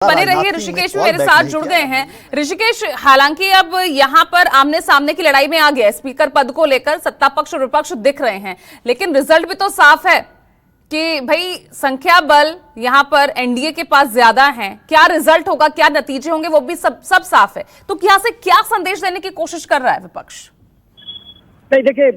बने रहिए। ऋषिकेश भी मेरे साथ जुड़ गए हैं। ऋषिकेश, हालांकि अब यहां पर आमने सामने की लड़ाई में आ गया, स्पीकर पद को लेकर सत्ता पक्ष और विपक्ष दिख रहे हैं, लेकिन रिजल्ट भी तो साफ है कि भाई संख्या बल यहां पर एनडीए के पास ज्यादा है। क्या रिजल्ट होगा, क्या नतीजे होंगे, वो भी सब साफ है। तो यहां से क्या संदेश देने की कोशिश कर रहा है विपक्ष? नहीं, देखिए,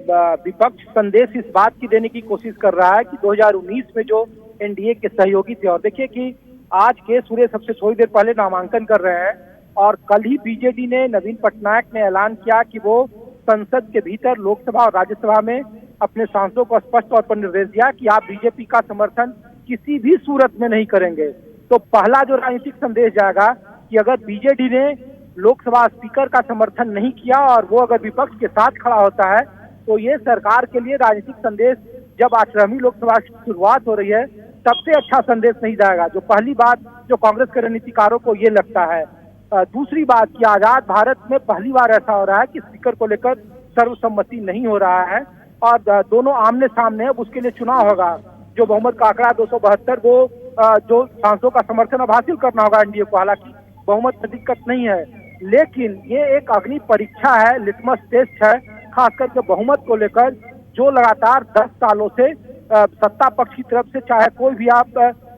विपक्ष संदेश इस बात की देने की कोशिश कर रहा है कि 2019 में जो एनडीए के सहयोगी थे, और देखिए कि आज के सूर्य सबसे थोड़ी देर पहले नामांकन कर रहे हैं और कल ही बीजेडी ने, नवीन पटनायक ने ऐलान किया कि वो संसद के भीतर लोकसभा और राज्यसभा में अपने सांसदों को स्पष्ट तौर पर निर्देश दिया कि आप बीजेपी का समर्थन किसी भी सूरत में नहीं करेंगे। तो पहला जो राजनीतिक संदेश जाएगा कि अगर बीजेडी ने लोकसभा स्पीकर का समर्थन नहीं किया और वो अगर विपक्ष के साथ खड़ा होता है, तो ये सरकार के लिए राजनीतिक संदेश, जब 18वीं लोकसभा की शुरुआत हो रही है, सबसे अच्छा संदेश नहीं जाएगा। जो पहली बात जो कांग्रेस के रणनीतिकारों को ये लगता है। दूसरी बात कि आजाद भारत में पहली बार ऐसा हो रहा है कि स्पीकर को लेकर सर्वसम्मति नहीं हो रहा है और दोनों आमने सामने है। उसके लिए चुनाव होगा। जो बहुमत का आंकड़ा 272, वो जो सांसदों का समर्थन अब हासिल करना होगा एनडीए को। हालांकि बहुमत में दिक्कत नहीं है, लेकिन ये एक अग्नि परीक्षा है, लिटमस टेस्ट है, खास करके बहुमत को लेकर, जो लगातार 10 सालों से सत्ता पक्ष की तरफ से, चाहे कोई भी आप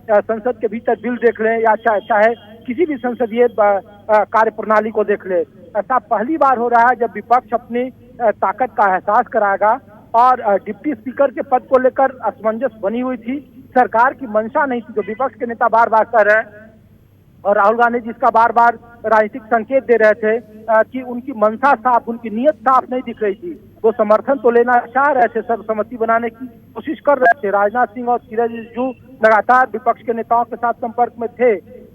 संसद के भीतर बिल देख लें या चाहे किसी भी संसदीय कार्य प्रणाली को देख ले, ऐसा पहली बार हो रहा है जब विपक्ष अपनी ताकत का एहसास कराएगा। और डिप्टी स्पीकर के पद को लेकर असमंजस बनी हुई थी, सरकार की मंशा नहीं थी, जो विपक्ष के नेता बार बार कह रहे हैं, और राहुल गांधी जिसका बार बार राजनीतिक संकेत दे रहे थे कि उनकी मंशा साफ, उनकी नीयत साफ नहीं दिख रही थी। वो समर्थन तो लेना चाह रहे थे, सर्वसम्मति बनाने की कोशिश कर रहे थे। राजनाथ सिंह और किरण रिजिजू लगातार विपक्ष के नेताओं के साथ संपर्क में थे,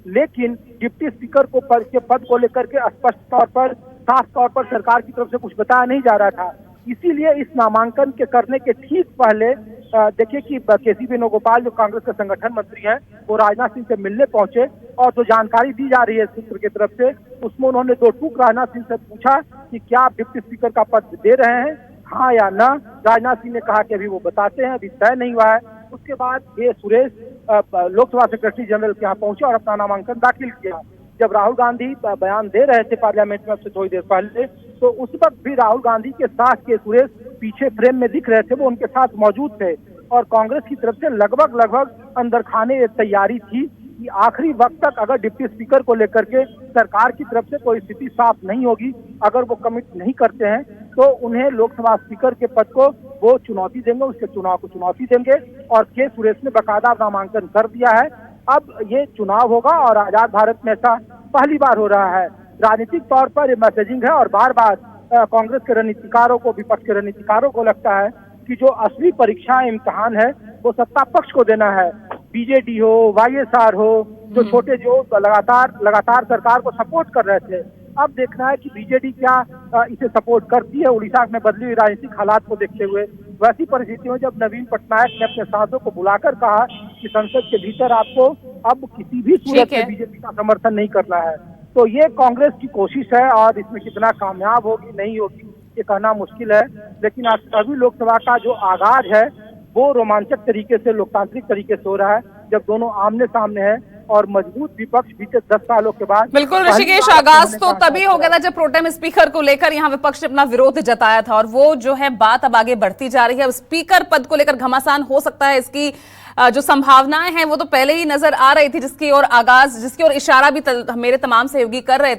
लेकिन डिप्टी स्पीकर को पद को लेकर के स्पष्ट तौर पर, साफ तौर पर सरकार की तरफ से कुछ बताया नहीं जा रहा था। इसीलिए इस नामांकन के करने के ठीक पहले देखिए कि केसी वेणुगोपाल, जो कांग्रेस के संगठन मंत्री हैं, वो राजनाथ सिंह से मिलने पहुंचे और जो जानकारी दी जा रही है सूत्र की तरफ से, उसमें उन्होंने 2 टूक राजनाथ सिंह से पूछा कि क्या आप डिप्टी स्पीकर का पद दे रहे हैं, हाँ या ना। राजनाथ सिंह ने कहा कि अभी वो बताते हैं, अभी तय नहीं हुआ है। उसके बाद ये सुरेश लोकसभा सेक्रेटरी जनरल के यहाँ पहुंचे और अपना नामांकन दाखिल किया। जब राहुल गांधी बयान दे रहे थे पार्लियामेंट में अब से थोड़ी देर पहले, तो उस वक्त भी राहुल गांधी के साथ के सुरेश पीछे फ्रेम में दिख रहे थे, वो उनके साथ मौजूद थे। और कांग्रेस की तरफ से लगभग अंदर खाने तैयारी थी कि आखिरी वक्त तक अगर डिप्टी स्पीकर को लेकर के सरकार की तरफ से कोई स्थिति साफ नहीं होगी, अगर वो कमिट नहीं करते हैं, तो उन्हें लोकसभा स्पीकर के पद को वो चुनौती देंगे, उसके चुनाव को चुनौती देंगे। और के सुरेश ने बाकायदा नामांकन कर दिया है। अब ये चुनाव होगा और आजाद भारत में ऐसा पहली बार हो रहा है। राजनीतिक तौर पर ये मैसेजिंग है और बार बार कांग्रेस के रणनीतिकारों को, विपक्ष के रणनीतिकारों को लगता है कि जो असली परीक्षा इम्तिहान है वो सत्ता पक्ष को देना है। बीजेडी हो, वाईएसआर हो, जो छोटे, जो लगातार सरकार को सपोर्ट कर रहे थे, अब देखना है कि बीजेडी क्या इसे सपोर्ट करती है। उड़ीसा में बदली हुई राजनीतिक हालात को देखते हुए, वैसी परिस्थितियों में जब नवीन पटनायक ने अपने सांसदों को बुलाकर कहा कि संसद के भीतर आपको अब किसी भी सूरत में बीजेपी का समर्थन नहीं करना है, तो ये कांग्रेस की कोशिश है और इसमें कितना कामयाब होगी नहीं होगी ये कहना मुश्किल है। लेकिन आज सभी लोकसभा का जो आगाज है वो रोमांचक तरीके से, लोकतांत्रिक तरीके से हो रहा है, जब दोनों आमने सामने हैं और मजबूत विपक्ष बीते 10 सालों के बाद। बिल्कुल ऋषिकेश, आगाज तो तभी हो गया था जब प्रोटेम स्पीकर को लेकर यहाँ विपक्ष ने अपना विरोध जताया था, और वो जो है बात अब आगे बढ़ती जा रही है। अब स्पीकर पद को लेकर घमासान हो सकता है, इसकी जो संभावनाएं हैं वो तो पहले ही नजर आ रही थी, जिसकी ओर इशारा भी मेरे तमाम सहयोगी कर रहे थे।